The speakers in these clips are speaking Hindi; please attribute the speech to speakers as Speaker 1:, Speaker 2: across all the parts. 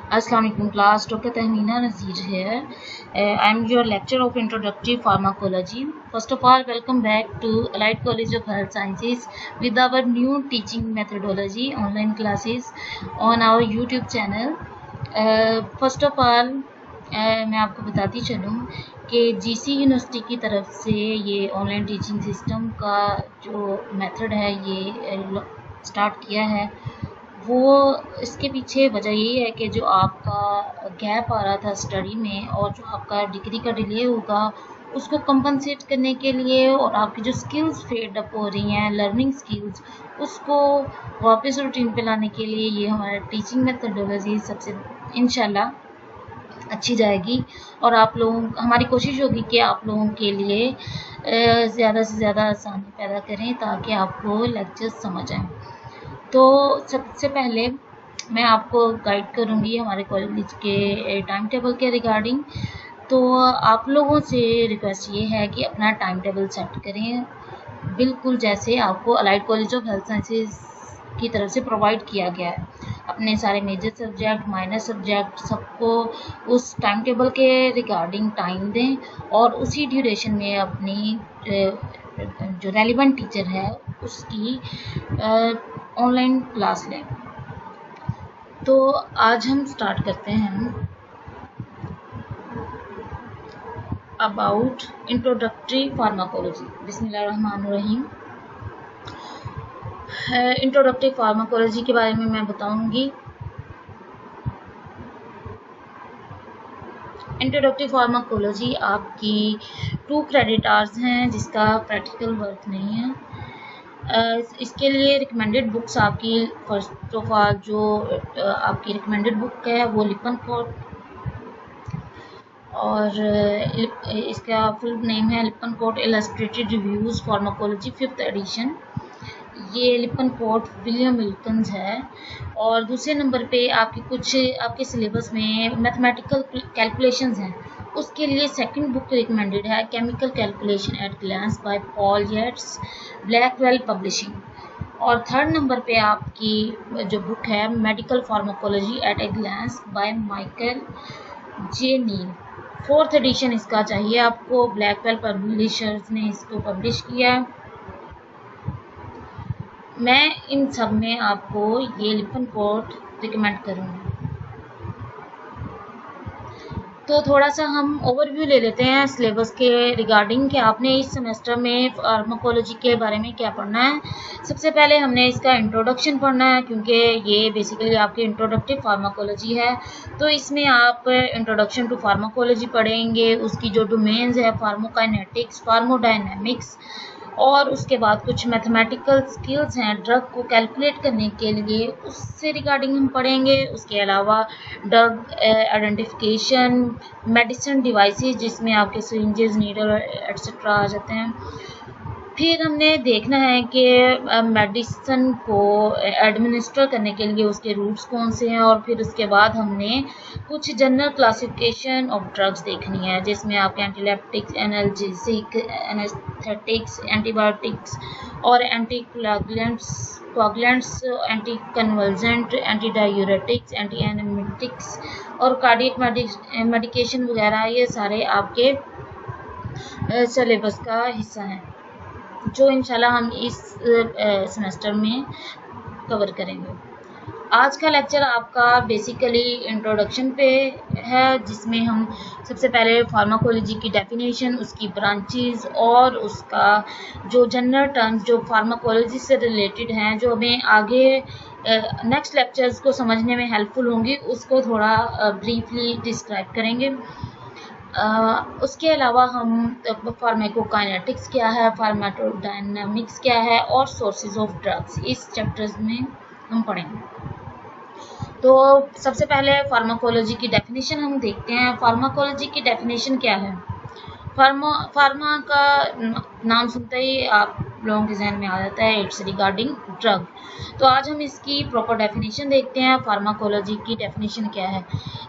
Speaker 1: Assalamu alaikum class, Dr. Tahmina Nazir here. I am your lecturer of Introductory Pharmacology. First of all, welcome back to Allied College of Health Sciences with our new teaching methodology, online classes on our YouTube channel. First of all, मैं आपको बताती चलूँ कि जीसी यूनिवर्सिटी की तरफ से ये ऑनलाइन टीचिंग सिस्टम का जो मेथड है ये स्टार्ट किया है। वो इसके पीछे वजह यही है कि जो आपका गैप आ रहा था स्टडी में और जो आपका डिग्री का डिले होगा उसको कंपनसेट करने के लिए और आपकी जो स्किल्स फेड अप हो रही हैं लर्निंग स्किल्स उसको वापस रूटीन पे लाने के लिए ये हमारा टीचिंग मेथडोलॉजी सबसे इंशाल्लाह अच्छी जाएगी और आप लोगों हमारी कोशिश होगी कि आप लोगों के लिए ज़्यादा से ज़्यादा आसानी पैदा करें ताकि आपको लेक्चर्स समझ आएँ। तो सबसे पहले मैं आपको गाइड करूंगी हमारे कॉलेज के टाइम टेबल के रिगार्डिंग। तो आप लोगों से रिक्वेस्ट ये है कि अपना टाइम टेबल सेट करें बिल्कुल जैसे आपको allied college of health sciences की तरफ से प्रोवाइड किया गया है। अपने सारे मेजर सब्जेक्ट माइनर सब्जेक्ट सबको उस टाइम टेबल के रिगार्डिंग टाइम दें और उसी ड्यूरेशन में अपनी जो रेलिवेंट टीचर है उसकी ऑनलाइन क्लास लें। तो आज हम स्टार्ट करते हैं अबाउट इंट्रोडक्टरी फार्माकोलॉजी। बिस्मिल्लाहिर्रहमानिर्रहीम। इंट्रोडक्टरी फार्माकोलॉजी के बारे में मैं बताऊंगी। इंट्रोडक्टरी फार्माकोलॉजी आपकी 2 क्रेडिट आवर्स हैं जिसका प्रैक्टिकल वर्क नहीं है। इसके लिए रिकमेंडेड बुक्स आपकी फर्स्ट ऑफ ऑल जो आपकी रिकमेंडेड बुक है वो लिपनकोट और इसका फुल नेम है Lippincott illustrated reviews pharmacology 5th edition. ये लिपनकोट विलियम विल्किंस है। और दूसरे नंबर पे आपकी कुछ आपके सिलेबस में मैथमेटिकल कैलकुलेशंस हैं उसके लिए सेकंड बुक रिकमेंडेड है chemical calculation at glance by Paul Yates Blackwell publishing. और थर्ड नंबर पे आपकी जो बुक है medical pharmacology at a glance by Michael J Neal. 4th edition इसका चाहिए आपको। ब्लैकवेल पब्लिशर्स ने इसको पब्लिश किया है। मैं इन सब में आपको ये लिपनकोट रिकमेंड करूँगी। तो थोड़ा सा हम ओवरव्यू ले लेते हैं सिलेबस के रिगार्डिंग कि आपने इस सेमेस्टर में फार्माकोलॉजी के बारे में क्या पढ़ना है। सबसे पहले हमने इसका इंट्रोडक्शन पढ़ना है क्योंकि ये बेसिकली आपकी इंट्रोडक्टिव फार्माकोलॉजी है। तो इसमें आप इंट्रोडक्शन टू फार्माकोलॉजी पढ़ेंगे, उसकी जो डोमेन्स है फार्माकोकाइनेटिक्स फार्मोडायनेमिक्स और उसके बाद कुछ मैथमेटिकल स्किल्स हैं ड्रग को कैलकुलेट करने के लिए उससे रिगार्डिंग हम पढ़ेंगे। उसके अलावा ड्रग आइडेंटिफिकेशन मेडिसिन डिवाइसेस जिसमें आपके सिरिंजेस नीडल एट्सेट्रा आ जाते हैं। फिर हमने देखना है कि मेडिसिन को एडमिनिस्टर करने के लिए उसके रूट्स कौन से हैं और फिर उसके बाद हमने कुछ जनरल क्लासिफिकेशन ऑफ ड्रग्स देखनी है जिसमें आपके एंटीलेप्टिक्स एनाल्जेसिक एनेस्थेटिक्स एंटीबायोटिक्स और coagulants anti convulsant anti diuretics anti emetics और कार्डियक मेडिकेशन वगैरह ये सारे आपके सिलेबस का हिस्सा हैं जो इंशाल्लाह हम इस सेमेस्टर में कवर करेंगे। आज का लेक्चर आपका बेसिकली इंट्रोडक्शन पे है जिसमें हम सबसे पहले फार्माकोलॉजी की डेफिनेशन उसकी ब्रांचेस और उसका जो जनरल टर्म्स जो फार्माकोलॉजी से रिलेटेड हैं जो हमें आगे नेक्स्ट लेक्चर्स को समझने में हेल्पफुल होंगी उसको थोड़ा ब्रीफली डिस्क्राइब करेंगे। उसके अलावा हम फार्माकोकाइनेटिक्स क्या है फार्माकोडायनामिक्स क्या है और सोर्सेज ऑफ ड्रग्स इस चैप्टर्स में हम पढ़ेंगे। तो सबसे पहले फार्माकोलॉजी की डेफिनेशन हम देखते हैं। फार्माकोलॉजी की डेफिनेशन क्या है। फार्मा का नाम सुनते ही आप लोगों के जहन में आ जाता है इट्स रिगार्डिंग ड्रग। तो आज हम इसकी प्रॉपर डेफिनेशन देखते हैं। फार्माकोलॉजी की डेफिनेशन क्या है।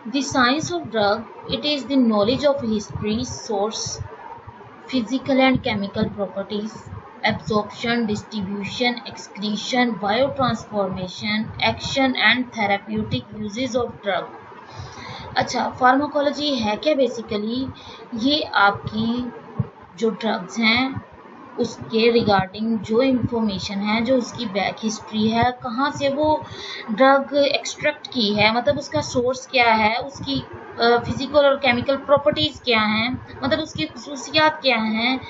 Speaker 1: The science of drug it is the knowledge of history source physical and chemical properties absorption, distribution, excretion, biotransformation, action and therapeutic uses of drug अच्छा, फार्माकोलॉजी है क्या बेसिकली? ये आपकी जो ड्रग्स हैं उसके रिगार्डिंग जो इन्फॉर्मेशन है, जो उसकी बैक हिस्ट्री है, कहाँ से वो ड्रग एक्सट्रैक्ट की है, मतलब उसका सोर्स क्या है, उसकी फिजिकल और केमिकल प्रॉपर्टीज़ क्या हैं, मतलब उसकी खसूसियात क्या हैं,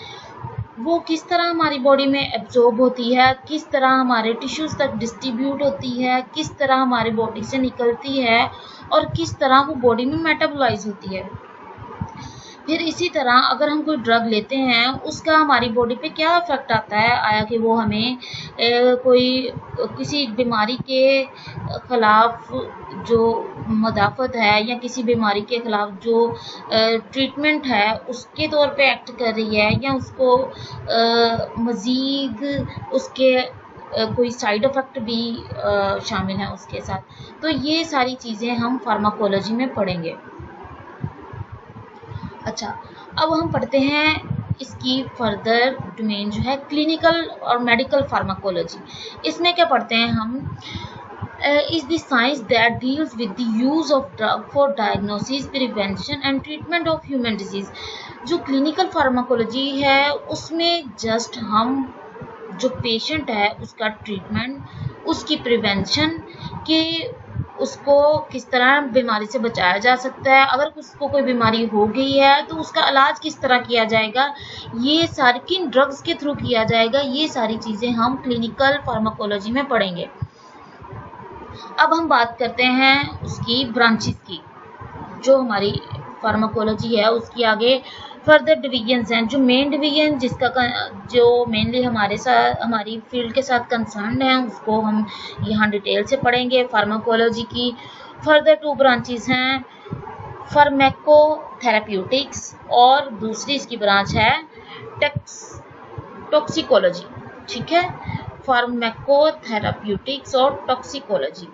Speaker 1: वो किस तरह हमारी बॉडी में एब्जॉर्ब होती है, किस तरह हमारे टिश्यूज़ तक डिस्ट्रीब्यूट होती है, किस तरह हमारी बॉडी से निकलती है और किस तरह वो बॉडी में मेटाबोलाइज होती है। फिर इसी तरह अगर हम कोई ड्रग लेते हैं उसका हमारी बॉडी पे क्या इफेक्ट आता है, आया कि वो हमें कोई किसी बीमारी के खिलाफ जो मदाफत है या किसी बीमारी के खिलाफ जो ट्रीटमेंट है उसके तौर पे एक्ट कर रही है, या उसको मज़ीद उसके कोई साइड इफ़ेक्ट भी शामिल हैं उसके साथ। तो ये सारी चीज़ें हम फार्माकोलॉजी में पढ़ेंगे। अच्छा, अब हम पढ़ते हैं इसकी फर्दर डोमेन जो है क्लिनिकल और मेडिकल फार्माकोलॉजी। इसमें क्या पढ़ते हैं हम? is the science that deals with the use of drug for diagnosis, prevention and treatment of human disease। जो क्लिनिकल फार्माकोलॉजी है उसमें जस्ट हम जो पेशेंट है उसका ट्रीटमेंट, उसकी प्रिवेंशन के, उसको किस तरह बीमारी से बचाया जा सकता है, अगर उसको कोई बीमारी हो गई है तो उसका इलाज किस तरह किया जाएगा, ये सारी किन ड्रग्स के थ्रू किया जाएगा, ये सारी चीज़ें हम क्लिनिकल फार्माकोलॉजी में पढ़ेंगे। अब हम बात करते हैं उसकी ब्रांचेस की। जो हमारी फार्माकोलॉजी है उसकी आगे फर्दर डिवीजन्स हैं। जो मेन डिवीजन जिसका जो मेनली हमारे साथ हमारी फील्ड के साथ कंसर्न है उसको हम यहाँ डिटेल से पढ़ेंगे। फार्माकोलॉजी की फर्दर 2 ब्रांचेस हैं, फार्मेकोथेरेप्यूटिक्स और दूसरी इसकी ब्रांच है टॉक्सिकोलॉजी। ठीक है, फार्मेकोथेरेप्यूटिक्स और टॉक्सिकोलॉजी।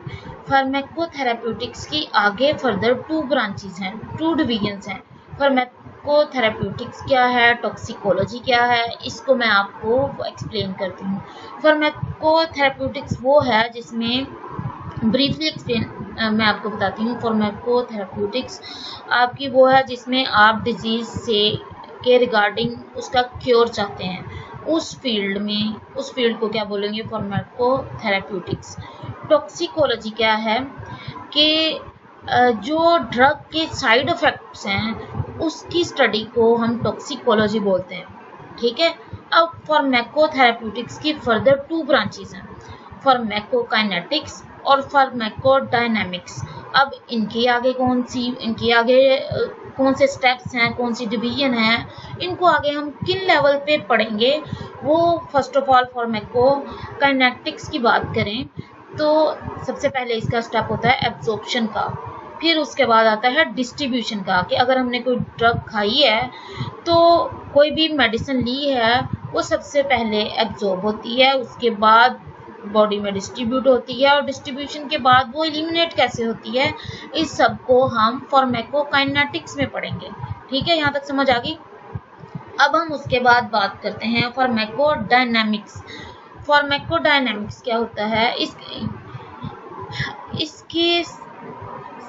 Speaker 1: फार्मेकोथेरेप्यूटिक्स की आगे फर्दर 2 ब्रांचेस हैं, 2 डिवीजन्स हैं। फार्मेकोथेरेप्यूटिक्स क्या है, टॉक्सिकोलॉजी क्या है, इसको मैं आपको एक्सप्लेन करती हूँ। फार्मेकोथेरेप्यूटिक्स वो है जिसमें ब्रीफली एक्सप्लेन मैं आपको बताती हूँ। फार्मेकोथेरेप्यूटिक्स आपकी वो है जिसमें आप डिजीज़ से के रिगार्डिंग उसका क्योर चाहते हैं, उस फील्ड को क्या बोलेंगे? फार्मेकोथेरेप्यूटिक्स। टॉक्सिकोलॉजी क्या है कि जो ड्रग के साइड इफ़ेक्ट्स हैं उसकी स्टडी को हम टॉक्सिकोलॉजी बोलते हैं। ठीक है, अब फार्मेकोथेरेप्यूटिक्स की फर्दर 2 ब्रांचेस हैं, फार्मेकोकाइनेटिक्स और फार्मेकोडायनामिक्स। अब इनके आगे कौन से स्टेप्स हैं, कौन सी डिवीजन है, इनको आगे हम किन लेवल पे पढ़ेंगे वो। फर्स्ट ऑफ ऑल फार्मेकोकाइनेटिक्स की बात करें तो सबसे पहले इसका स्टेप होता है एब्जॉर्प्शन का, फिर उसके बाद आता है डिस्ट्रीब्यूशन का, कि अगर हमने कोई ड्रग खाई है तो कोई भी मेडिसिन ली है वो सबसे पहले एब्जॉर्ब होती है, उसके बाद बॉडी में डिस्ट्रीब्यूट होती है और डिस्ट्रीब्यूशन के बाद वो एलिमिनेट कैसे होती है, इस सब को हम फार्मेकोकाइनेटिक्स में पढ़ेंगे। ठीक है, यहाँ तक समझ आ गई। अब हम उसके बाद बात करते हैं फार्मेकोडायनामिक्स। फार्मेकोडायनामिक्स क्या होता है? इसके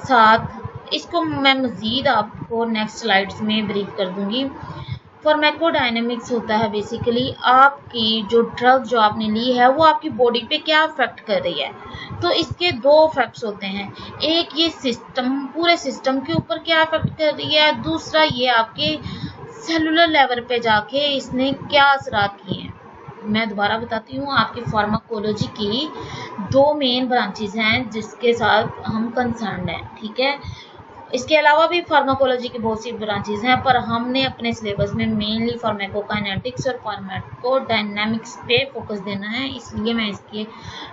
Speaker 1: साथ इसको मैं मज़ीद आपको नेक्स्ट स्लाइड्स में ब्रीफ कर दूंगी। फार्मेकोडायनामिक्स होता है बेसिकली आपकी जो ड्रग जो आपने ली है वो आपकी बॉडी पे क्या इफेक्ट कर रही है। तो इसके 2 इफेक्ट्स होते हैं, एक ये सिस्टम, पूरे सिस्टम के ऊपर क्या इफेक्ट कर रही है, दूसरा ये आपके सेलुलर लेवल पे जाके इसने क्या असरात किए हैं। मैं दोबारा बताती हूँ, आपकी फार्माकोलॉजी की 2 मेन ब्रांचेस हैं जिसके साथ हम कंसर्न हैं। ठीक है, इसके अलावा भी फार्माकोलॉजी की बहुत सी ब्रांचेस हैं, पर हमने अपने सिलेबस में मेनली फार्मेकोकाइनेटिक्स और फार्मेकोडायनामिक्स पे फोकस देना है, इसलिए मैं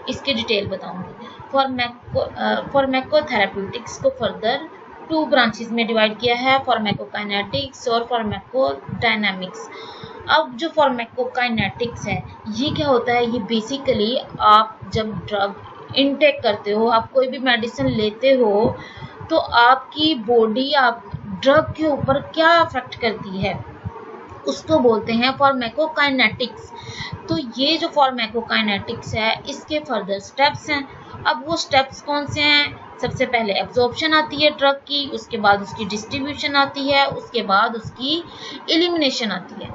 Speaker 1: इसके डिटेल बताऊंगी। फार्मेकोथेरेप्यूटिक्स को फर्दर 2 ब्रांचेस में डिवाइड किया है, फार्मेकोकाइनेटिक्स और फार्मेकोडायनामिक्स। अब जो फार्मेकोकाइनेटिक्स है ये क्या होता है? ये बेसिकली आप जब ड्रग इनटेक करते हो, आप कोई भी मेडिसिन लेते हो तो आपकी बॉडी आप ड्रग के ऊपर क्या इफेक्ट करती है, उसको बोलते हैं फार्माकोकाइनेटिक्स। तो ये जो फार्माकोकाइनेटिक्स है इसके फर्दर स्टेप्स हैं। अब वो स्टेप्स कौन से हैं? सबसे पहले एब्जॉर्प्शन आती है ड्रग की, उसके बाद उसकी डिस्ट्रीब्यूशन आती है, उसके बाद उसकी एलिमिनेशन आती है।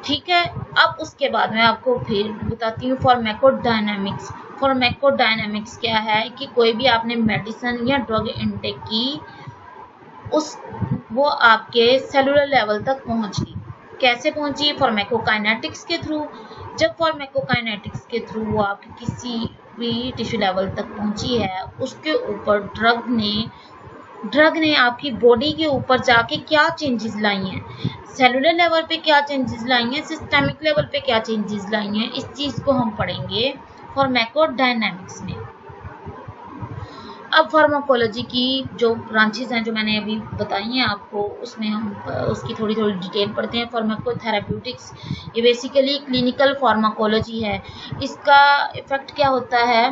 Speaker 1: ठीक है, अब उसके बाद मैं आपको फिर बताती हूँ फार्माकोडायनामिक्स। फार्माकोडायनामिक्स क्या है कि कोई भी आपने मेडिसिन या ड्रग इनटेक की, वो आपके सेलुलर लेवल तक पहुंची। कैसे पहुंची? फार्माकोकाइनेटिक्स के थ्रू। जब फार्माकोकाइनेटिक्स के थ्रू वो आपके किसी भी टिश्यू लेवल तक पहुंची है, उसके ऊपर ड्रग ने आपकी बॉडी के ऊपर जाके क्या चेंजेस लाई हैं, सेलुलर लेवल पे क्या चेंजेस लाई हैं, सिस्टेमिक लेवल पे क्या चेंजेस लाई हैं, इस चीज़ को हम पढ़ेंगे फार्माकोडायनामिक्स में। अब फार्माकोलॉजी की जो ब्रांचेस हैं जो मैंने अभी बताई हैं आपको, उसमें हम उसकी थोड़ी डिटेल पढ़ते हैं। फार्माकोथेरेप्यूटिक्स, ये बेसिकली क्लिनिकल फार्माकोलॉजी है। इसका इफ़ेक्ट क्या होता है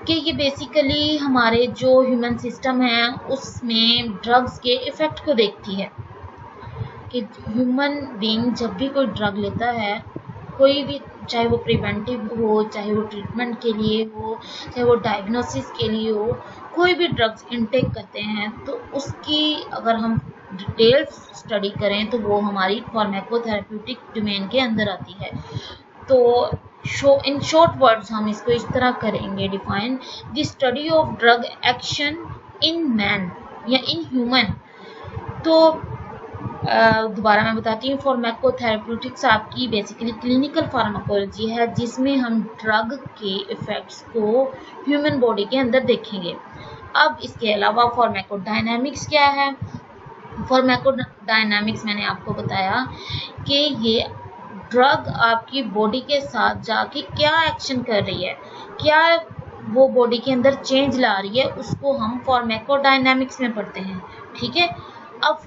Speaker 1: कि ये बेसिकली हमारे जो ह्यूमन सिस्टम है उसमें ड्रग्स के इफ़ेक्ट को देखती है कि ह्यूमन बीइंग जब भी कोई ड्रग लेता है, कोई भी, चाहे वो प्रिवेंटिव हो, चाहे वो ट्रीटमेंट के लिए हो, चाहे वो डायग्नोसिस के लिए हो, कोई भी ड्रग्स इनटेक करते हैं तो उसकी अगर हम डिटेल स्टडी करें तो वो हमारी फार्माकोथेरेप्यूटिक डोमेन के अंदर आती है। तो इन शॉर्ट वर्ड्स हम इसको इस तरह करेंगे define: the study of drug action in man या इन ह्यूमन। तो दोबारा मैं बताती हूँ, फार्माकोथेरेप्यूटिक्स आपकी बेसिकली क्लिनिकल फार्माकोलॉजी है जिसमें हम ड्रग के इफ़ेक्ट्स को ह्यूमन बॉडी के अंदर देखेंगे। अब इसके अलावा फार्माकोडायनामिक्स क्या है? फार्माकोडायनामिक्स मैंने आपको बताया कि ये ड्रग आपकी बॉडी के साथ जाके क्या एक्शन कर रही है, क्या वो बॉडी के अंदर चेंज ला रही है, उसको हम फार्माकोडायनामिक्स में पढ़ते हैं। ठीक है, अब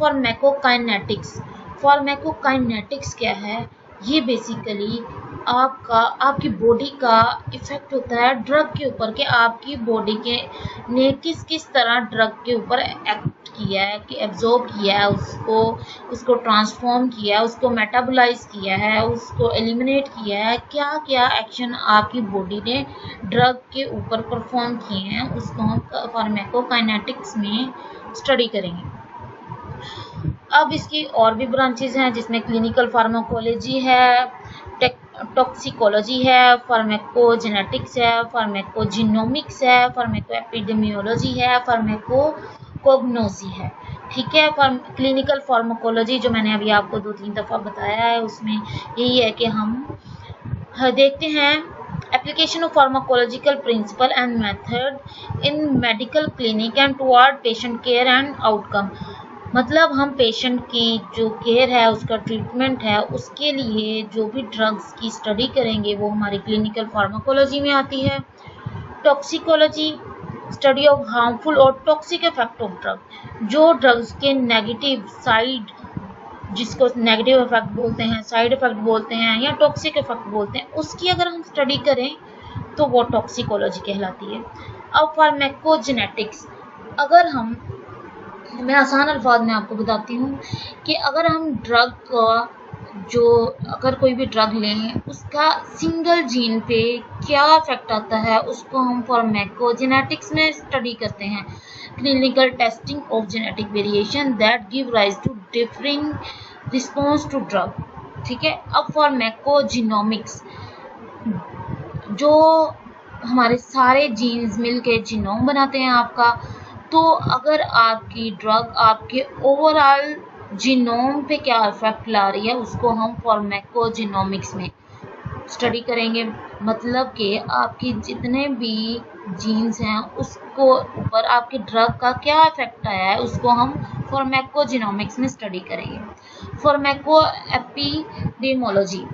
Speaker 1: फार्माकोकाइनेटिक्स क्या है? ये बेसिकली आपकी बॉडी का इफेक्ट होता है ड्रग के ऊपर, कि आपकी बॉडी के ने किस तरह ड्रग के ऊपर एक्ट किया है, कि एब्जॉर्ब किया है, उसको ट्रांसफॉर्म किया है, उसको मेटाबोलाइज किया है, उसको एलिमिनेट किया है, क्या क्या एक्शन आपकी बॉडी ने ड्रग के ऊपर परफॉर्म किए हैं, उसको हम फार्माकोकाइनेटिक्स में स्टडी करेंगे। अब इसकी और भी ब्रांचेज हैं जिसमें क्लिनिकल फार्माकोलॉजी है, टॉक्सिकोलॉजी है, फार्माकोजेनेटिक्स है, फार्माकोजिनोमिक्स है, फार्माकोएपिडेमियोलॉजी है, फार्माकोकॉग्नोसी है। ठीक है, क्लिनिकल फार्माकोलॉजी जो मैंने अभी आपको 2-3 दफ़ा बताया है, उसमें यही है कि हम देखते हैं application of pharmacological principle and method in medical clinic and toward patient care and outcome. मतलब हम पेशेंट की जो केयर है, उसका ट्रीटमेंट है, उसके लिए जो भी ड्रग्स की स्टडी करेंगे वो हमारी क्लिनिकल फार्माकोलॉजी में आती है। टॉक्सिकोलॉजी, स्टडी ऑफ हार्मफुल और टॉक्सिक इफेक्ट ऑफ ड्रग, जो ड्रग्स के नेगेटिव साइड, जिसको नेगेटिव इफेक्ट बोलते हैं, साइड इफेक्ट बोलते हैं या टॉक्सिक इफेक्ट बोलते हैं, उसकी अगर हम स्टडी करें तो वो टॉक्सिकोलॉजी कहलाती है। अब फार्माकोजेनेटिक्स, मैं आसान अल्फाज में आपको बताती हूँ कि अगर हम अगर कोई भी ड्रग लें, उसका सिंगल जीन पे क्या इफेक्ट आता है, उसको हम फार्माकोजेनेटिक्स में स्टडी करते हैं। Clinical testing of genetic variation that give rise to differing response to drug. ठीक है, अब फार्माकोजिनोमिक्स, जो हमारे सारे जीन्स मिलके जीनोम बनाते हैं आपका, तो अगर आपकी ड्रग आपके ओवरऑल जीनोम पे क्या इफेक्ट ला रही है, उसको हम फार्माकोजिनोमिक्स में स्टडी करेंगे। मतलब कि आपकी जितने भी जीन्स हैं उसको ऊपर आपकी ड्रग का क्या इफेक्ट आया है, उसको हम फार्माकोजिनोमिक्स में स्टडी करेंगे। Pharmacoepidemiology,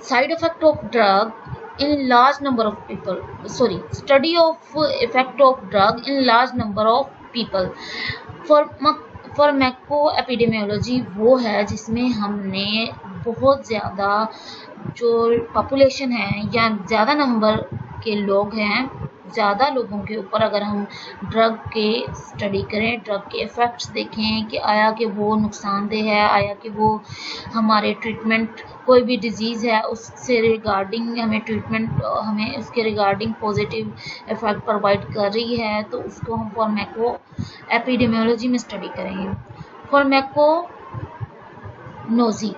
Speaker 1: side effect of drug in large number of people, study of effect of drug in large number of people। Pharmacoepidemiology वो है जिसमें हमने बहुत ज़्यादा जो पॉपुलेशन है या ज़्यादा नंबर के लोग हैं ज़्यादा लोगों के ऊपर अगर हम ड्रग के स्टडी करें, ड्रग के इफ़ेक्ट्स देखें कि आया कि वो नुकसानदेह है, आया कि वो हमारे ट्रीटमेंट कोई भी डिजीज़ है उससे रिगार्डिंग हमें ट्रीटमेंट हमें उसके रिगार्डिंग पॉजिटिव इफ़ेक्ट प्रोवाइड कर रही है, तो उसको हम फार्माको एपिडेमियोलॉजी में स्टडी करेंगे। Pharmacognosy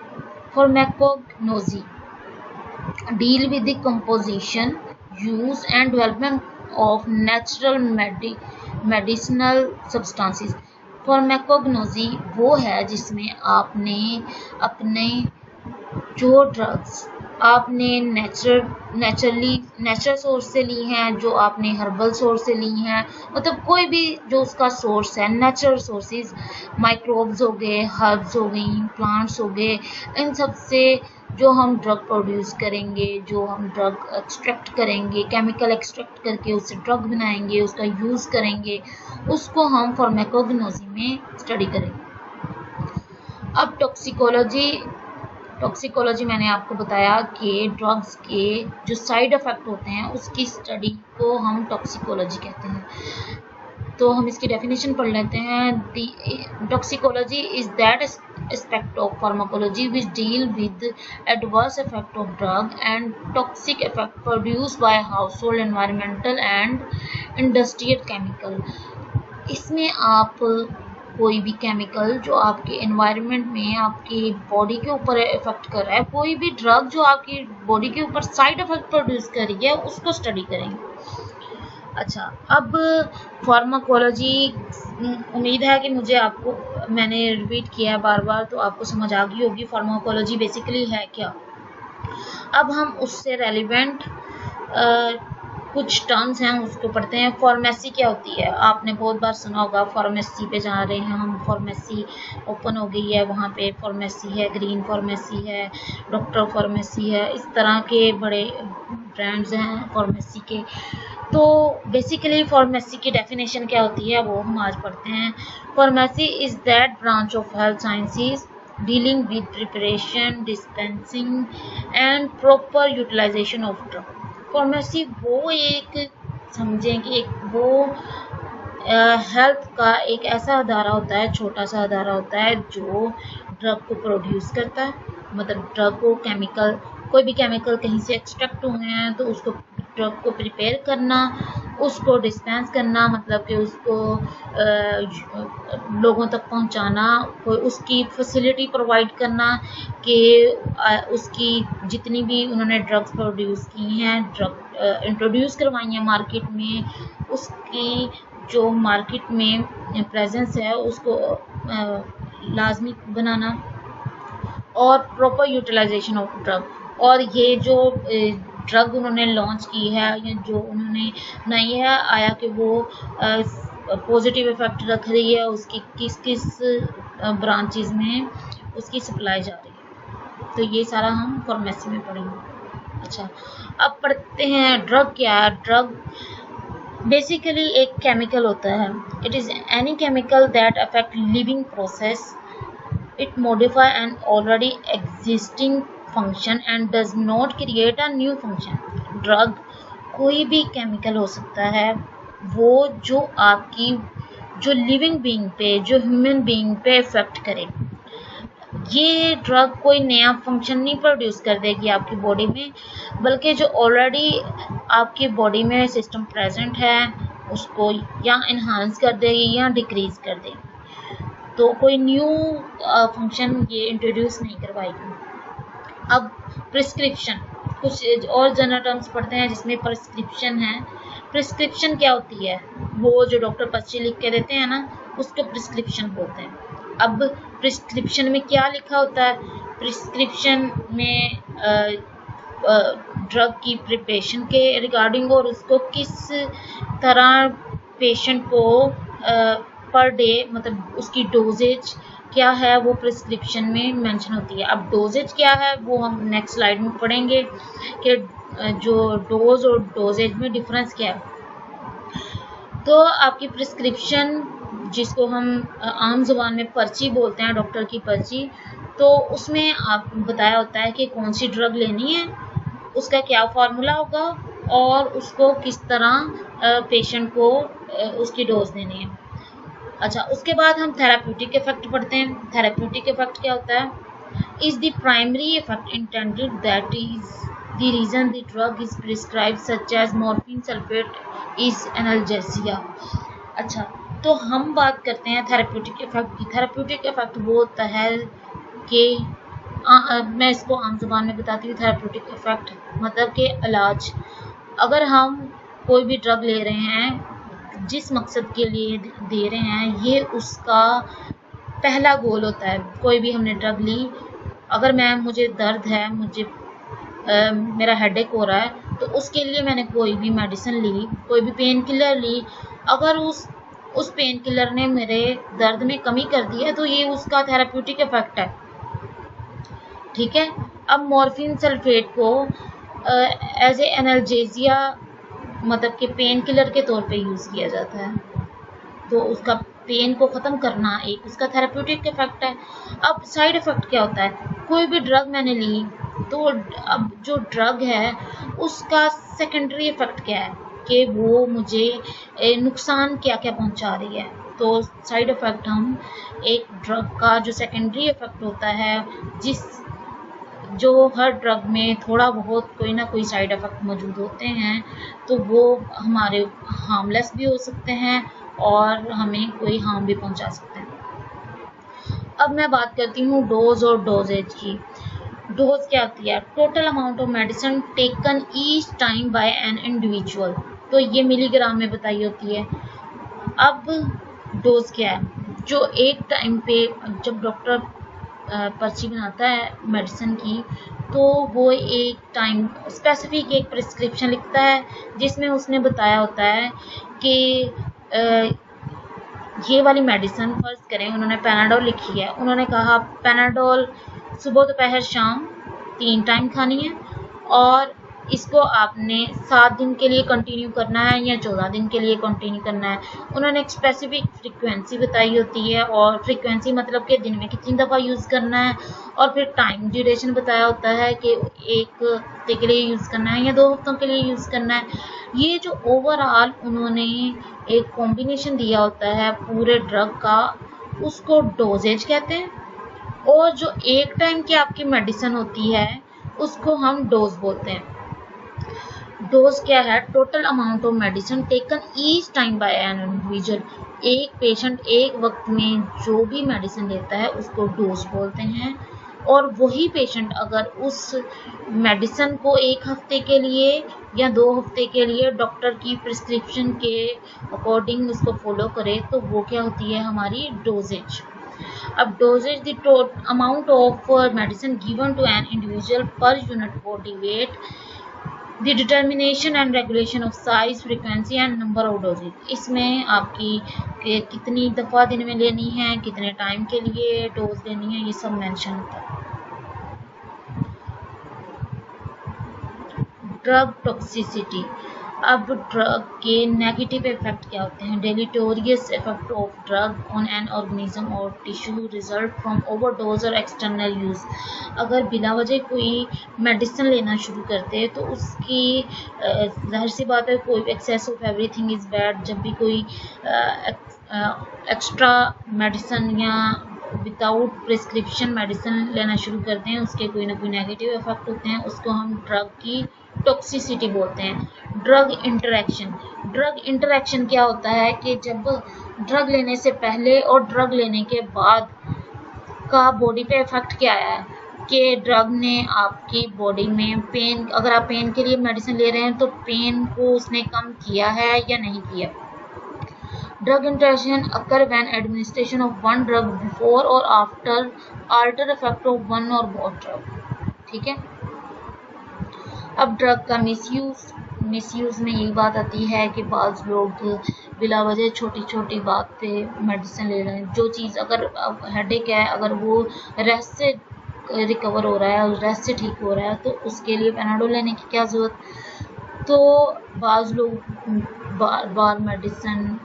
Speaker 1: deal with the composition, use and development of natural medicinal substances। Pharmacognosy वो है जिसमें आपने अपने जो ड्रग्स आपने नेचुरल सोर्स से ली हैं, जो आपने हर्बल सोर्स से ली हैं, मतलब कोई भी जो उसका सोर्स है, नेचुरल सोर्सेज, माइक्रोब्स हो गए, हर्ब्स हो गई, प्लांट्स हो गए, इन सब से जो हम ड्रग प्रोड्यूस करेंगे, जो हम ड्रग एक्सट्रैक्ट करेंगे, केमिकल एक्सट्रैक्ट करके उससे ड्रग बनाएंगे, उसका यूज़ करेंगे, उसको हम फार्माकोग्नोजी में स्टडी करेंगे। अब टॉक्सिकोलॉजी मैंने आपको बताया कि ड्रग्स के जो साइड इफ़ेक्ट होते हैं उसकी स्टडी को हम टॉक्सिकोलॉजी कहते हैं। तो हम इसकी डेफिनेशन पढ़ लेते हैं। Toxicology is that aspect of pharmacology which deal with adverse effect of drug and toxic effect produced by household, environmental and industrial chemical। इसमें आप कोई भी केमिकल जो आपके एनवायरनमेंट में आपकी बॉडी के ऊपर इफेक्ट कर रहा है, कोई भी ड्रग जो आपकी बॉडी के ऊपर साइड इफेक्ट प्रोड्यूस कर रही है, उसको स्टडी करेंगे। अच्छा, अब फार्माकोलॉजी, उम्मीद है कि मैंने रिपीट किया है बार बार तो आपको समझ आ गई होगी फार्माकोलॉजी बेसिकली है क्या। अब हम उससे रेलिवेंट कुछ टर्म्स हैं उसको पढ़ते हैं। फार्मेसी क्या होती है, आपने बहुत बार सुना होगा, फार्मेसी पे जा रहे हैं हम, फार्मेसी ओपन हो गई है, वहाँ पे फार्मेसी है, ग्रीन फार्मेसी है, डॉक्टर फार्मेसी है, इस तरह के बड़े ब्रांड्स हैं फार्मेसी के। तो बेसिकली फार्मेसी की डेफिनेशन क्या होती है वो हम आज पढ़ते हैं। Pharmacy is that branch of health sciences dealing with preparation, dispensing and proper utilisation of drug. Pharmacy वो एक समझें कि वो हेल्थ का एक ऐसा अदारा होता है, छोटा सा अदारा होता है जो ड्रग को प्रोड्यूस करता है, मतलब ड्रग को कोई भी केमिकल कहीं से एक्सट्रैक्ट हुए हैं तो उसको ड्रग को प्रिपेयर करना, उसको डिस्पेंस करना, मतलब कि उसको लोगों तक पहुंचाना, कोई उसकी फैसिलिटी प्रोवाइड करना कि उसकी जितनी भी उन्होंने ड्रग्स प्रोड्यूस की हैं, ड्रग इंट्रोड्यूस करवाई हैं मार्केट में, उसकी जो मार्केट में प्रेजेंस है उसको लाजमी बनाना, और प्रॉपर यूटिलाइजेशन ऑफ ड्रग। और ये जो ड्रग उन्होंने लॉन्च की है या जो उन्होंने बनाई है, आया कि वो पॉजिटिव इफेक्ट रख रही है, उसकी किस किस ब्रांचेस में उसकी सप्लाई जा रही है, तो ये सारा हम फार्मेसी में पढ़ेंगे। अच्छा, अब पढ़ते हैं ड्रग क्या है। ड्रग बेसिकली एक केमिकल होता है। It is any chemical that affect living process, it modify an already existing function and does not create a new function। Drug कोई भी केमिकल हो सकता है वो जो आपकी जो लिविंग बीइंग पे, जो ह्यूमन बीइंग पे इफेक्ट करे। ये ड्रग कोई नया फंक्शन नहीं प्रोड्यूस कर देगी आपकी बॉडी में, बल्कि जो ऑलरेडी आपकी बॉडी में सिस्टम प्रेजेंट है उसको या इन्हांस कर देगी या डिक्रीज कर देगी, तो कोई न्यू फंक्शन ये इंट्रोड्यूस नहीं करवाएगी। अब प्रिस्क्रिप्शन, कुछ और जनरल टर्म्स पढ़ते हैं जिसमें प्रिस्क्रिप्शन है। प्रिस्क्रिप्शन क्या होती है, वो जो डॉक्टर पर्ची लिख के देते हैं ना, उसको प्रिस्क्रिप्शन बोलते हैं। अब प्रिस्क्रिप्शन में क्या लिखा होता है, प्रिस्क्रिप्शन में ड्रग की प्रिपरेशन के रिगार्डिंग और उसको किस तरह पेशेंट को पर डे, मतलब उसकी डोजेज क्या है वो प्रिस्क्रिप्शन में मेंशन होती है। अब डोजेज क्या है वो हम नेक्स्ट स्लाइड में पढ़ेंगे कि जो डोज और डोजेज में डिफरेंस क्या है। तो आपकी प्रिस्क्रिप्शन, जिसको हम आम जुबान में पर्ची बोलते हैं, डॉक्टर की पर्ची, तो उसमें आप बताया होता है कि कौन सी ड्रग लेनी है, उसका क्या फार्मूला होगा और उसको किस तरह पेशेंट को उसकी डोज देनी है। अच्छा, उसके बाद हम थेराप्यूटिक इफेक्ट पढ़ते हैं। थेराप्यूटिक इफेक्ट क्या होता है? Is the primary effect intended, that is the reason the drug is prescribed such as morphine sulphate is analgesia. अच्छा, तो हम बात करते हैं थेराप्यूटिक इफेक्ट की। थेराप्यूटिक इफेक्ट वो होता है कि मैं इसको आम ज़बान में बताती हूँ। थेराप्यूटिक इफेक्ट मतलब कि इलाज। अगर हम कोई भी ड्रग ले रहे हैं, जिस मकसद के लिए दे रहे हैं, ये उसका पहला गोल होता है। कोई भी हमने ड्रग ली, अगर मुझे दर्द है, मेरा हेडेक हो रहा है, तो उसके लिए मैंने कोई भी मेडिसिन ली, कोई भी पेन किलर ली, अगर उस पेन किलर ने मेरे दर्द में कमी कर दी है तो ये उसका थेराप्यूटिक इफेक्ट है। ठीक है। अब मॉर्फिन सल्फेट को एज ए एनाल्जेसिया मतलब कि पेन किलर के तौर पे यूज़ किया जाता है, तो उसका पेन को ख़त्म करना एक उसका थेराप्यूटिक इफेक्ट है। अब साइड इफ़ेक्ट क्या होता है? कोई भी ड्रग मैंने ली, तो अब जो ड्रग है उसका सेकेंडरी इफेक्ट क्या है कि वो मुझे नुकसान क्या क्या पहुंचा रही है। तो साइड इफ़ेक्ट हम एक ड्रग का जो सेकेंडरी इफेक्ट होता है, जो हर ड्रग में थोड़ा बहुत कोई ना कोई साइड इफ़ेक्ट मौजूद होते हैं, तो वो हमारे हार्मलेस भी हो सकते हैं और हमें कोई हार्म भी पहुंचा सकते हैं। अब मैं बात करती हूँ डोज और डोजेज की। डोज क्या होती है? Total amount of medicine taken each time by an individual. तो ये मिलीग्राम में बताई होती है। अब डोज क्या है? जो एक टाइम पे जब डॉक्टर पर्ची बनाता है मेडिसिन की, तो वो एक टाइम स्पेसिफिक एक प्रिस्क्रिप्शन लिखता है जिसमें उसने बताया होता है कि ये वाली मेडिसिन, फर्ज करें उन्होंने पैनाडोल लिखी है, उन्होंने कहा पैनाडोल सुबह दोपहर शाम 3 टाइम खानी है और इसको आपने 7 दिन के लिए कंटिन्यू करना है या 14 दिन के लिए कंटिन्यू करना है। उन्होंने एक स्पेसिफिक फ्रीक्वेंसी बताई होती है, और फ्रीक्वेंसी मतलब कि दिन में कितनी दफ़ा यूज़ करना है, और फिर टाइम ड्यूरेशन बताया होता है कि 1 हफ्ते के लिए यूज़ करना है या 2 हफ्तों के लिए यूज़ करना है। ये जो ओवरऑल उन्होंने एक कॉम्बिनेशन दिया होता है पूरे ड्रग का, उसको डोजेज कहते हैं। और जो एक टाइम की आपकी मेडिसिन होती है उसको हम डोज बोलते हैं। डोज क्या है? Total amount of medicine taken each time by an individual. एक पेशेंट एक वक्त में जो भी मेडिसिन लेता है उसको डोज बोलते हैं। और वही पेशेंट अगर उस मेडिसिन को 1 हफ्ते के लिए या 2 हफ्ते के लिए डॉक्टर की प्रिस्क्रिप्शन के अकॉर्डिंग उसको फॉलो करे, तो वो क्या होती है? हमारी डोजेज। अब doses the amount of medicine given to an individual per unit body weight, the determination and regulation of size, frequency and number of doses. इसमें आपकी कितनी दफ़ा दिन में लेनी है, कितने टाइम के लिए डोज लेनी है, ये सब मेंशन होता है। Drug toxicity. अब ड्रग के नेगेटिव इफेक्ट क्या होते हैं? Deleterious effect of drug on an organism और टिश्यू रिजल्ट फ्रॉम ओवरडोज और एक्सटर्नल यूज़। अगर बिला वजह कोई मेडिसिन लेना शुरू करते हैं तो उसकी जाहिर सी बात है, कोई excess of everything is bad. जब भी कोई एक्स्ट्रा मेडिसिन या विदाउट प्रिस्क्रिप्शन मेडिसिन लेना शुरू करते हैं, उसके कोई ना कोई नेगेटिव इफेक्ट होते हैं, उसको हम ड्रग की टॉक्सिसिटी बोलते हैं। Drug interaction. ड्रग इंटरेक्शन क्या होता है कि जब ड्रग लेने से पहले और ड्रग लेने के बाद का बॉडी पे इफेक्ट क्या आया है कि ड्रग ने आपकी बॉडी में पेन, अगर आप पेन के लिए मेडिसिन ले रहे हैं तो पेन को उसने कम किया है या नहीं किया। Drug interaction occur when administration of one drug before or after alter effect of one or both drug। ठीक है। अब ड्रग का मिसयूज़ में यही बात आती है कि बाज़ लोग बिला वजह छोटी छोटी बात पे मेडिसिन ले रहे हैं। जो चीज़ अगर हेडेक है, अगर वो रेस्ट से रिकवर हो रहा है और रेस्ट से ठीक हो रहा है, तो उसके लिए पैनाडोल लेने की क्या ज़रूरत। तो बाज़ लोग बार बार मेडिसिन,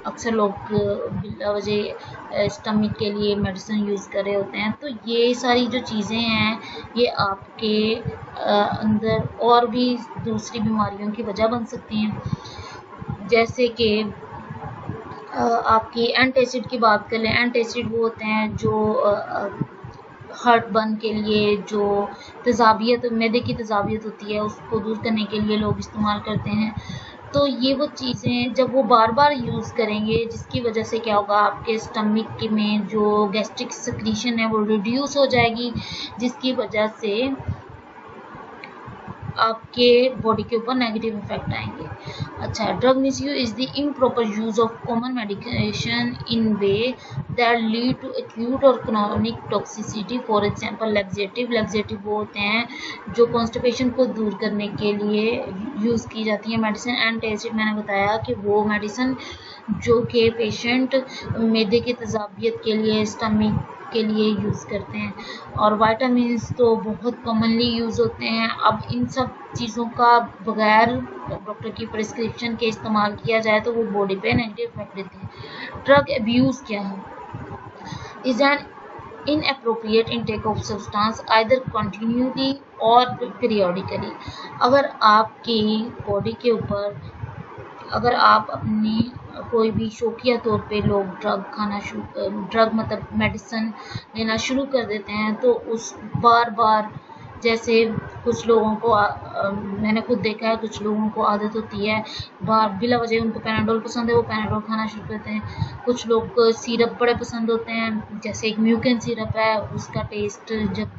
Speaker 1: अक्सर लोग बिला वजह स्टमक के लिए मेडिसिन यूज़ कर रहे होते हैं। तो ये सारी जो चीज़ें हैं, ये आपके अंदर और भी दूसरी बीमारियों की वजह बन सकती हैं। जैसे कि आपकी एंटासिड की बात कर लें। एंटासिड वो होते हैं जो हार्ट बर्न के लिए, जो तेज़ाबियत, मैदे की तेज़ाबियत होती है उसको दूर करने के लिए लोग इस्तेमाल करते हैं। तो ये वो चीज़ें जब वो बार बार यूज़ करेंगे, जिसकी वजह से क्या होगा, आपके स्टमक में जो गैस्ट्रिक सिक्रीशन है वो रिड्यूस हो जाएगी, जिसकी वजह से आपके बॉडी के ऊपर नेगेटिव इफेक्ट आएंगे। अच्छा, drug misuse is the improper use of common medication in way that lead to acute और chronic toxicity. For example laxative वो होते हैं जो कॉन्स्टिपेशन को दूर करने के लिए यूज़ की जाती है मेडिसिन। एंटासिड मैंने बताया कि वो मेडिसिन जो कि पेशेंट मैदे की तेज़ाबियत के लिए, स्टमक के लिए यूज़ करते हैं। और विटामिन्स तो बहुत कॉमनली यूज़ होते हैं। अब इन सब चीज़ों का बगैर डॉक्टर की प्रिस्क्रिप्शन के इस्तेमाल किया जाए तो वो बॉडी पे नेगेटिव इफेक्ट देते हैं। ड्रग अब्यूज़ क्या है? Is an inappropriate intake of substance either continually or periodically। अगर आपकी बॉडी के ऊपर, अगर आप अपनी कोई भी शौकिया तौर पे लोग ड्रग मतलब मेडिसिन लेना शुरू कर देते हैं, तो उस बार बार, जैसे कुछ लोगों को मैंने खुद देखा है, कुछ लोगों को आदत होती है बार बिला वजह उनको पैनाडोल पसंद है, वो पैनाडोल खाना शुरू करते हैं। कुछ लोग को सिरप बड़े पसंद होते हैं, जैसे एक म्यूकेन सिरप है, उसका टेस्ट जब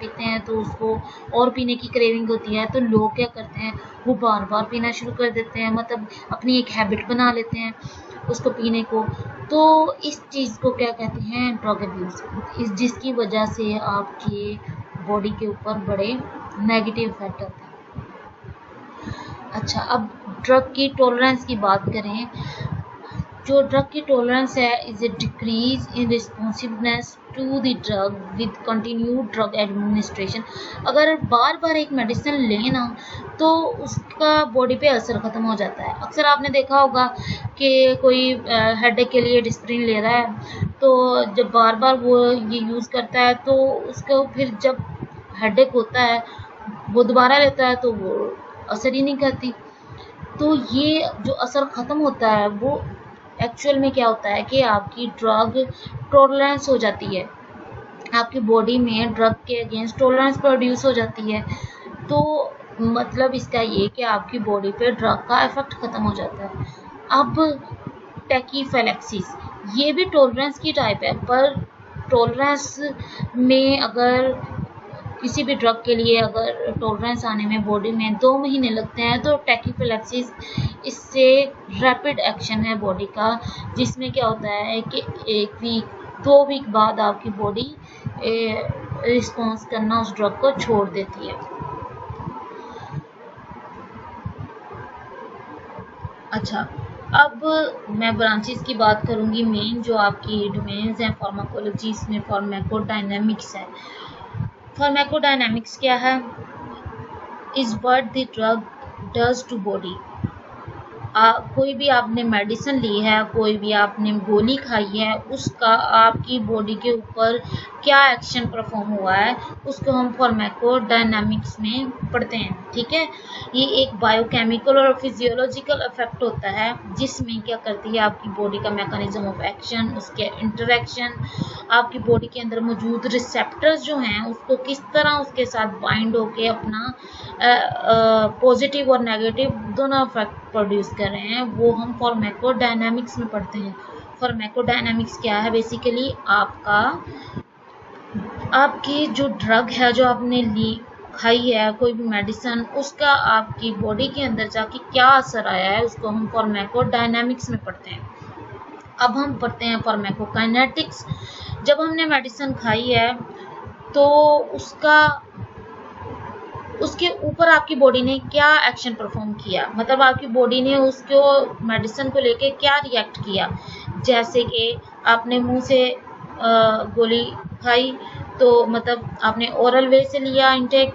Speaker 1: पीते हैं तो उसको और पीने की क्रेविंग होती है, तो लोग क्या करते हैं, वो बार बार पीना शुरू कर देते हैं, मतलब अपनी एक हैबिट बना लेते हैं उसको पीने को। तो इस चीज़ को क्या कहते हैं? ड्रग अब्यूज़, जिसकी वजह से आपके बॉडी के ऊपर बड़े नेगेटिव इफेक्ट आते हैं। अच्छा, अब ड्रग की टॉलरेंस की बात करें। जो ड्रग की टॉलरेंस है is a decrease in responsiveness to the drug with continued drug administration. अगर बार बार एक मेडिसिन लेना तो उसका बॉडी पे असर ख़त्म हो जाता है। अक्सर आपने देखा होगा कि कोई हेडेक के लिए डिस्प्रिन ले रहा है, तो जब बार बार वो ये यूज़ करता है तो उसको फिर जब हेडेक होता है वो दोबारा लेता है तो वो असर ही नहीं करती। तो ये जो असर ख़त्म होता है वो एक्चुअल में क्या होता है कि आपकी ड्रग टॉलरेंस हो जाती है, आपकी बॉडी में ड्रग के अगेंस्ट टॉलरेंस प्रोड्यूस हो जाती है। तो मतलब इसका ये कि आपकी बॉडी पे ड्रग का इफेक्ट ख़त्म हो जाता है। अब टैकीफिलैक्सिस, ये भी टॉलरेंस की टाइप है, पर टॉलरेंस में अगर किसी भी ड्रग के लिए अगर टॉलरेंस आने में बॉडी में 2 महीने लगते हैं तो टैकीफिलैक्सिस इससे रैपिड एक्शन है बॉडी का, जिसमें क्या होता है कि 1 वीक 2 वीक बाद आपकी बॉडी रिस्पॉन्स करना उस ड्रग को छोड़ देती है। अच्छा, अब मैं ब्रांचेस की बात करूंगी। मेन जो आपकी डोमेन्स हैं फार्माकोलॉजी, इसमें फार्माकोडायनेमिक्स है। फार्माकोडायनेमिक्स क्या है? Is what the drug does to body. कोई भी आपने मेडिसिन ली है, कोई भी आपने गोली खाई है, उसका आपकी बॉडी के ऊपर क्या एक्शन परफॉर्म हुआ है उसको हम फार्माकोडायनेमिक्स में पढ़ते हैं। ठीक है, ये एक बायोकेमिकल और फिजियोलॉजिकल इफेक्ट होता है जिसमें क्या करती है आपकी बॉडी का मैकेनिज्म ऑफ एक्शन, उसके इंटरेक्शन, आपकी बॉडी के अंदर मौजूद रिसेप्टर्स जो हैं उसको किस तरह उसके साथ बाइंड होके अपना पॉजिटिव और नेगेटिव दोनों इफेक्ट प्रोड्यूस कर रहे हैं, वो हम फार्माकोडायनेमिक्स में पढ़ते हैं। फार्माकोडायनेमिक्स क्या है? बेसिकली आपकी जो ड्रग है जो आपने ली खाई है, कोई भी मेडिसिन, उसका आपकी बॉडी के अंदर जाके क्या असर आया है उसको हम फार्माकोडायनेमिक्स में पढ़ते हैं। अब हम पढ़ते हैं फार्माकोकाइनेटिक्स। जब हमने मेडिसिन खाई है तो उसके ऊपर आपकी बॉडी ने क्या एक्शन परफॉर्म किया, मतलब आपकी बॉडी ने उसको मेडिसिन को लेके क्या रिएक्ट किया। जैसे कि आपने मुंह से गोली खाई, तो मतलब आपने ओरल वे से लिया इनटेक,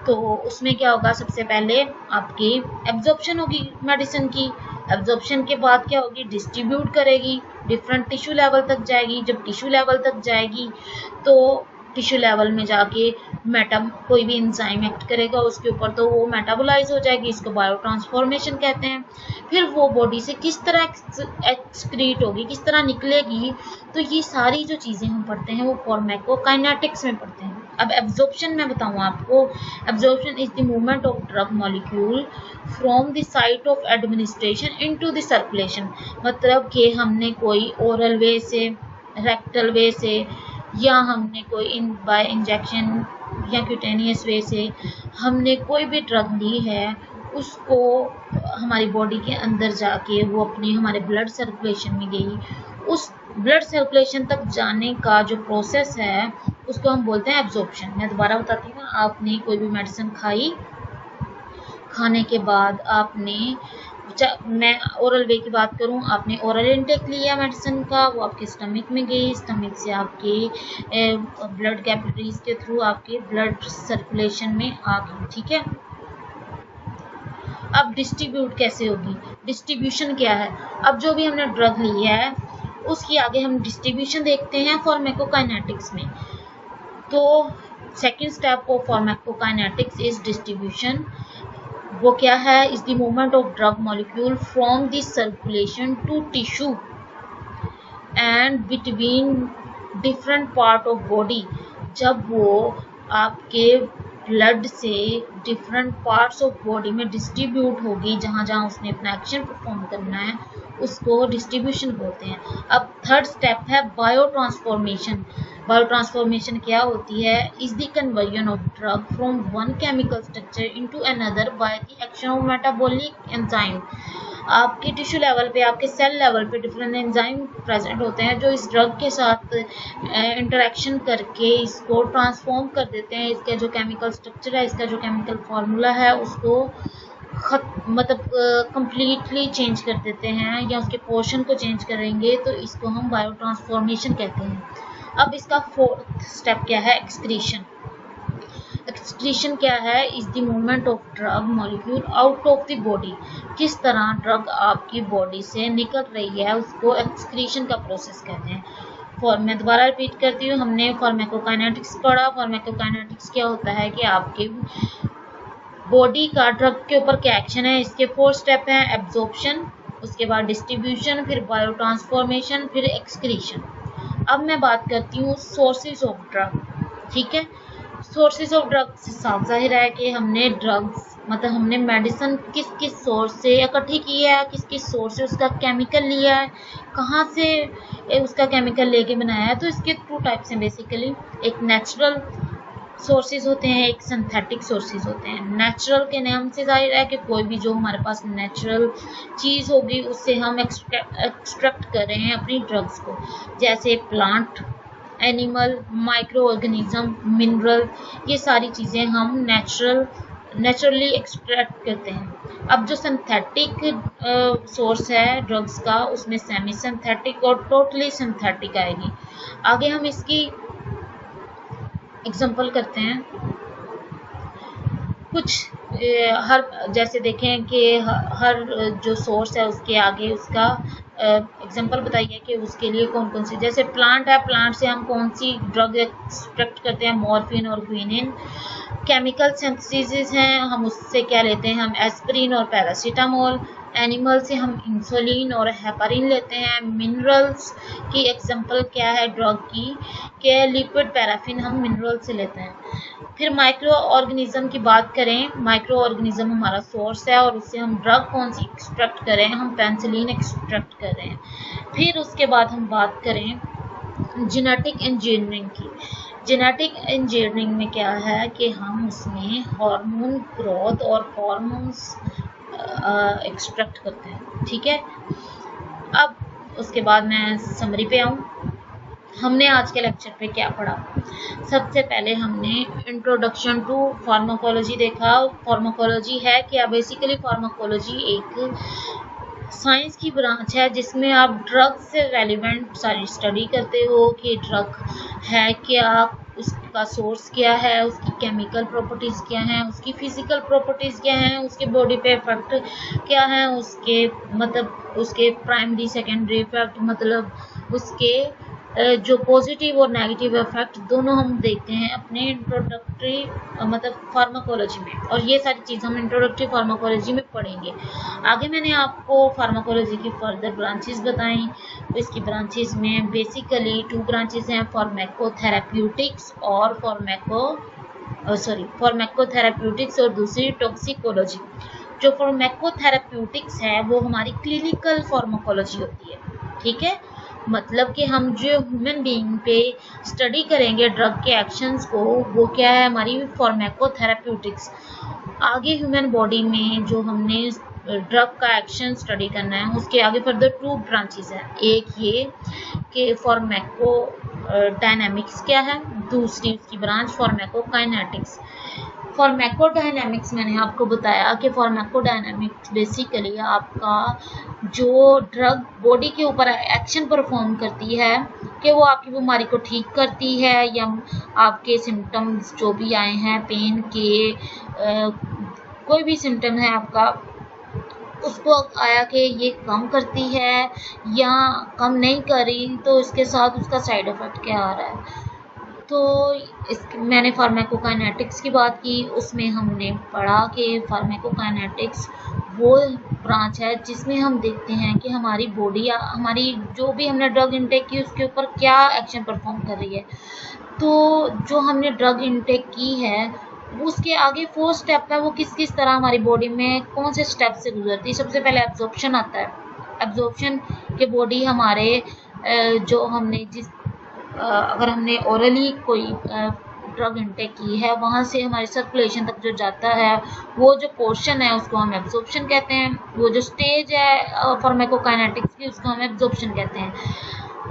Speaker 1: तो उसमें क्या होगा, सबसे पहले आपकी एब्जॉर्प्शन होगी मेडिसिन की। एब्जॉर्प्शन के बाद क्या होगी, डिस्ट्रीब्यूट करेगी, डिफरेंट टिश्यू लेवल तक जाएगी। जब टिश्यू लेवल तक जाएगी तो टिश्यू लेवल में जाके कोई भी एंजाइम एक्ट करेगा उसके ऊपर, तो वो मेटाबोलाइज हो जाएगी, इसको बायो ट्रांसफॉर्मेशन कहते हैं। फिर वो बॉडी से किस तरह एक्सक्रीट होगी, किस तरह निकलेगी, तो ये सारी जो चीज़ें हम पढ़ते हैं वो फार्माकोकाइनेटिक्स में पढ़ते हैं। अब एब्जॉर्प्शन में बताऊँ आपको, absorption is the movement of drug molecule from the site of administration into the circulation. मतलब कि हमने कोई ओरल वे से, रेक्टल वे से, या हमने कोई बाय इंजेक्शन या क्यूटेनियस वे से हमने कोई भी ड्रग ली है, उसको हमारी बॉडी के अंदर जाके वो अपनी हमारे ब्लड सर्कुलेशन में गई, उस ब्लड सर्कुलेशन तक जाने का जो प्रोसेस है उसको हम बोलते हैं एब्जॉर्प्शन। मैं दोबारा बताती हूँ, आपने कोई भी मेडिसिन खाई, खाने के बाद आपने, मैं ओरल वे की बात करूं, आपने ओरल इनटेक लिया मेडिसिन का, वो आपके स्टमक में गई, स्टमक से आपके ब्लड कैपिलरीज के थ्रू आपके ब्लड सर्कुलेशन में आ गई, ठीक है। अब डिस्ट्रीब्यूट कैसे होगी, डिस्ट्रीब्यूशन क्या है, अब जो भी हमने ड्रग ली है उसकी आगे हम डिस्ट्रीब्यूशन देखते हैं फार्माकोकाइनेटिक्स में। तो second step of pharmacokinetics is distribution. वो क्या है, is the movement of drug molecule from the circulation to tissue and between different part of body. जब वो आपके ब्लड से डिफरेंट पार्ट्स ऑफ बॉडी में डिस्ट्रीब्यूट होगी, जहाँ जहाँ उसने अपना एक्शन परफॉर्म करना है, उसको डिस्ट्रीब्यूशन बोलते हैं। अब थर्ड स्टेप है बायो ट्रांसफॉर्मेशन। बायो ट्रांसफॉर्मेशन क्या होती है, is the conversion of drug from one chemical structure into another by the action of metabolic enzyme. आपके टिश्यू लेवल पे, आपके सेल लेवल पे डिफरेंट एंजाइम प्रेजेंट होते हैं जो इस ड्रग के साथ इंटरेक्शन करके इसको ट्रांसफॉर्म कर देते हैं। इसका जो केमिकल स्ट्रक्चर है, इसका जो केमिकल फार्मूला है, उसको मतलब कंप्लीटली चेंज कर देते हैं, या उसके पोर्शन को चेंज करेंगे, तो इसको हम बायो ट्रांसफॉर्मेशन कहते हैं। अब इसका फोर्थ स्टेप क्या है, एक्सक्रीशन। एक्सक्रीशन क्या है, is the movement of drug molecule out of the body. किस तरह ड्रग आपकी बॉडी से निकल रही है, उसको एक्सक्रीशन का प्रोसेस कहते हैं। मैं दोबारा रिपीट करती हूँ, हमने फार्माकोकाइनेटिक्स पढ़ा। फार्माकोकाइनेटिक्स क्या होता है कि आपके बॉडी का ड्रग के ऊपर क्या एक्शन है, इसके 4 स्टेप हैं, एब्जॉर्प्शन, उसके बाद डिस्ट्रीब्यूशन, फिर बायो ट्रांसफॉर्मेशन, फिर एक्सक्रीशन। अब मैं बात करती हूँ सोर्सेज ऑफ ड्रग, ठीक है। सोर्सेज ऑफ ड्रग से साफ जाहिर है कि हमने ड्रग्स, मतलब हमने मेडिसिन किस किस सोर्स से इकट्ठी की है, किस किस सोर्स से उसका केमिकल लिया है, कहाँ से उसका केमिकल लेके बनाया है। तो इसके 2 टाइप्स हैं बेसिकली, एक नेचुरल सोर्सेज होते हैं, एक सिंथेटिक सोर्सेज होते हैं। नेचुरल के नाम से जाहिर है कि कोई भी जो हमारे पास नेचुरल चीज़ होगी उससे हम एक्सट्रैक्ट कर रहे हैं अपनी ड्रग्स को, जैसे plant, animal, micro organism, mineral, ये सारी चीज़ें हम नेचुरली एक्सट्रैक्ट करते हैं। अब जो सिंथेटिक सोर्स है ड्रग्स का, उसमें सेमी सिंथेटिक और टोटली सिंथेटिक आएगी। आगे हम इसकी एग्जांपल करते हैं कुछ, हर जैसे देखें कि हर जो सोर्स है उसके आगे उसका एग्जांपल बताइए कि उसके लिए कौन कौन सी, जैसे प्लांट है, प्लांट से हम कौन सी ड्रग एक्सट्रैक्ट करते हैं, मॉर्फिन और क्विनिन। केमिकल सिंथेसिस हैं, हम उससे क्या लेते हैं, हम एस्पिरिन और पैरासीटामोल। एनिमल से हम इंसुलिन और हेपारिन लेते हैं। मिनरल्स की एग्जांपल क्या है ड्रग की, कि लिक्विड पैराफिन हम मिनरल से लेते हैं। फिर माइक्रो ऑर्गेनिज्म की बात करें, माइक्रो ऑर्गेनिज्म हमारा सोर्स है और उससे हम ड्रग कौन सी एक्सट्रैक्ट कर रहे हैं, हम पेनिसिलिन एक्सट्रैक्ट कर रहे हैं। फिर उसके बाद हम बात करें जेनेटिक इंजीनियरिंग की। जेनेटिक इंजीनियरिंग में क्या है कि हम उसमें हार्मोन ग्रोथ और हार्मोन्स एक्सट्रैक्ट करते हैं, ठीक है। अब उसके बाद मैं समरी पे आऊँ, हमने आज के लेक्चर पे क्या पढ़ा। सबसे पहले हमने इंट्रोडक्शन टू फार्माकोलॉजी देखा। फार्माकोलॉजी है क्या, बेसिकली फार्माकोलॉजी एक साइंस की ब्रांच है जिसमें आप ड्रग से रेलिवेंट सारी स्टडी करते हो कि ड्रग है क्या, उसका सोर्स क्या है, उसकी केमिकल प्रॉपर्टीज़ क्या हैं, उसकी फिजिकल प्रॉपर्टीज़ क्या हैं, उसके बॉडी पे इफेक्ट क्या है, उसके मतलब उसके प्राइमरी सेकेंडरी इफेक्ट, मतलब उसके जो पॉजिटिव और नेगेटिव इफेक्ट दोनों हम देखते हैं अपने इंट्रोडक्टरी मतलब फार्माकोलॉजी में, और ये सारी चीज़ हम इंट्रोडक्टरी फार्माकोलॉजी में पढ़ेंगे। आगे मैंने आपको फार्माकोलॉजी की फर्दर ब्रांचेस बताई। तो इसकी ब्रांचेस में बेसिकली 2 ब्रांचेस हैं, फार्माकोथेरेप्यूटिक्स और फार्माकोथेरेप्यूटिक्स और दूसरी टॉक्सिकोलॉजी। जो फार्माकोथेरेप्यूटिक्स है वो हमारी क्लिनिकल फार्माकोलॉजी होती है, ठीक है। मतलब कि हम जो ह्यूमन बीइंग पे स्टडी करेंगे ड्रग के एक्शंस को, वो क्या है, हमारी फार्माकोथेरेप्यूटिक्स। आगे ह्यूमन बॉडी में जो हमने ड्रग का एक्शन स्टडी करना है, उसके आगे फर्दर 2 ब्रांचेस हैं। एक ये कि फार्माको डायनामिक्स क्या है, दूसरी उसकी ब्रांच फार्माकोकाइनेटिक्स। फार्माकोडायनामिक्स मैंने आपको बताया कि फार्माकोडायनामिक्स बेसिकली आपका जो ड्रग बॉडी के ऊपर एक्शन परफॉर्म करती है कि वो आपकी बीमारी को ठीक करती है, या आपके सिम्टम्स जो भी आए हैं पेन के, कोई भी सिम्टम है आपका, उसको आया कि ये कम करती है या कम नहीं कर रही, तो इसके साथ उसका साइड इफ़ेक्ट क्या आ रहा है। तो मैंने फार्माकोकाइनेटिक्स की बात की, उसमें हमने पढ़ा कि फार्माकोकाइनेटिक्स वो ब्रांच है जिसमें हम देखते हैं कि हमारी बॉडी या हमारी जो भी हमने ड्रग इनटेक की उसके ऊपर क्या एक्शन परफॉर्म कर रही है। तो जो हमने ड्रग इनटेक की है उसके आगे 4 स्टेप है, वो किस किस तरह हमारी बॉडी में कौन से स्टेप से गुजरती है। सबसे पहले एब्जॉर्प्शन आता है। एब्जॉर्प्शन के बॉडी हमारे जो हमने अगर हमने ओरली कोई ड्रग इनटेक की है, वहाँ से हमारी सर्कुलेशन तक जो जाता है वो जो पोर्शन है उसको हम एब्जॉर्प्शन कहते हैं। वो जो स्टेज है फार्माकोकाइनेटिक्स की उसको हम एब्जॉर्प्शन कहते हैं।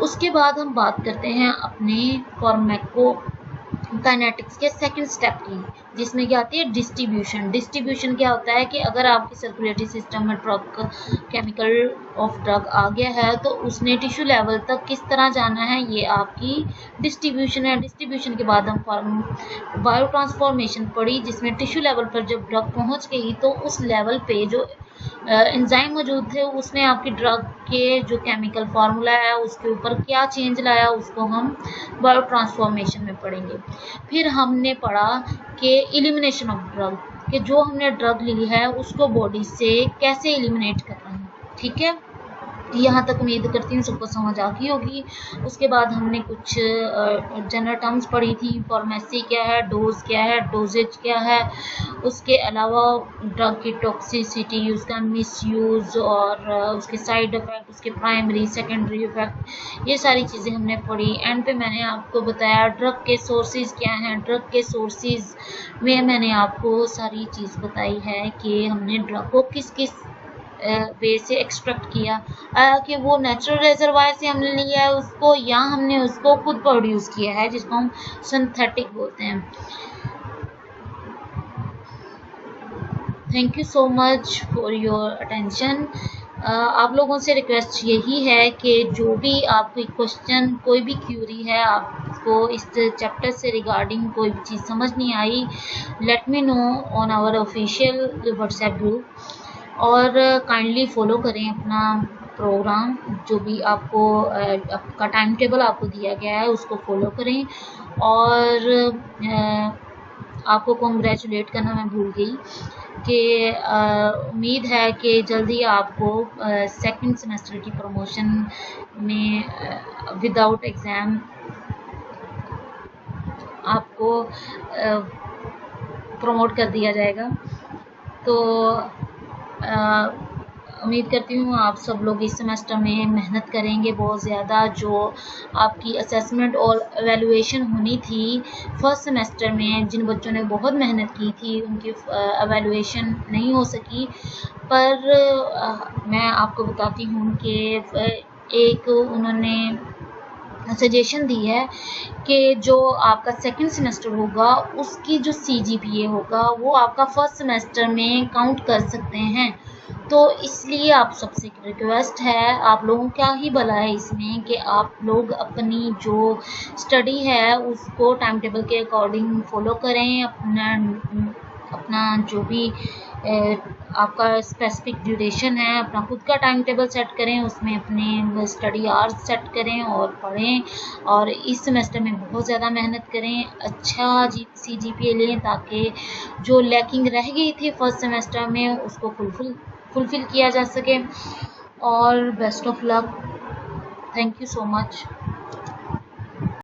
Speaker 1: उसके बाद हम बात करते हैं अपने फार्माकोकाइनेटिक्स के सेकंड स्टेप की, जिसमें क्या आती है डिस्ट्रीब्यूशन। डिस्ट्रीब्यूशन क्या होता है कि अगर आपके सर्कुलेटरी सिस्टम में ड्रग केमिकल ऑफ ड्रग आ गया है तो उसने टिश्यू लेवल तक किस तरह जाना है, ये आपकी डिस्ट्रीब्यूशन है। डिस्ट्रीब्यूशन के बाद हम बायो ट्रांसफॉर्मेशन पढ़ी, जिसमें टिश्यू लेवल पर जब ड्रग पहुंच गई तो उस लेवल पे जो एंजाइम मौजूद थे उसने आपकी ड्रग के जो केमिकल फार्मूला है उसके ऊपर क्या चेंज लाया, उसको हम बायो ट्रांसफॉर्मेशन में पढ़ेंगे। फिर हमने पढ़ा कि एलिमिनेशन ऑफ ड्रग, कि जो हमने ड्रग ली है उसको बॉडी से कैसे एलिमिनेट करना है, ठीक है। यहाँ तक उम्मीद करती हूँ सबको समझ आ गई होगी। उसके बाद हमने कुछ जनरल टर्म्स पढ़ी थी, फार्मेसी क्या है, डोज क्या है, डोजेज क्या है, उसके अलावा ड्रग की टॉक्सिसिटी, उसका मिसयूज़ और उसके साइड इफ़ेक्ट, उसके प्राइमरी सेकेंडरी इफ़ेक्ट, ये सारी चीज़ें हमने पढ़ी। एंड पे मैंने आपको बताया ड्रग के सोर्सेज क्या हैं। ड्रग के सोर्सेज में मैंने आपको सारी चीज़ बताई है कि हमने ड्रग को किस किस वे से एक्सट्रैक्ट किया, कि वो नेचुरल रिजर्वायर से हमने लिया है उसको, या हमने उसको खुद प्रोड्यूस किया है, जिसको हम सिंथेटिक बोलते हैं। Thank you so much for your attention. आप लोगों से रिक्वेस्ट यही है कि जो भी आपको क्वेश्चन, कोई भी क्यूरी है, आपको इस चैप्टर से रिगार्डिंग कोई भी चीज़ समझ नहीं आई, let me know on our official WhatsApp group, और काइंडली फॉलो करें अपना प्रोग्राम। जो भी आपको आपका टाइम टेबल आपको दिया गया है उसको फॉलो करें। और आपको कॉन्ग्रेचुलेट करना मैं भूल गई कि उम्मीद है कि जल्दी आपको सेकंड सेमेस्टर की प्रमोशन में विदाउट एग्ज़ाम आपको प्रमोट कर दिया जाएगा। तो उम्मीद करती हूँ आप सब लोग इस सेमेस्टर में मेहनत करेंगे बहुत ज़्यादा। जो आपकी असेसमेंट और एवेलुएशन होनी थी फर्स्ट सेमेस्टर में, जिन बच्चों ने बहुत मेहनत की थी उनकी एवेलुएशन नहीं हो सकी, पर मैं आपको बताती हूँ कि एक उन्होंने सजेशन दी है कि जो आपका सेकंड सेमेस्टर होगा उसकी जो CGPA होगा वो आपका फर्स्ट सेमेस्टर में काउंट कर सकते हैं। तो इसलिए आप सबसे रिक्वेस्ट है, आप लोगों का ही भला है इसमें, कि आप लोग अपनी जो स्टडी है उसको टाइम टेबल के अकॉर्डिंग फॉलो करें। अपना जो भी आपका स्पेसिफिक ड्यूरेशन है, अपना खुद का टाइम टेबल सेट करें, उसमें अपने स्टडी आवर्स सेट करें और पढ़ें। और इस सेमेस्टर में बहुत ज़्यादा मेहनत करें, अच्छा CGPA लें ताकि जो लैकिंग रह गई थी फर्स्ट सेमेस्टर में उसको फुलफिल किया जा सके। और best of luck. Thank you so much.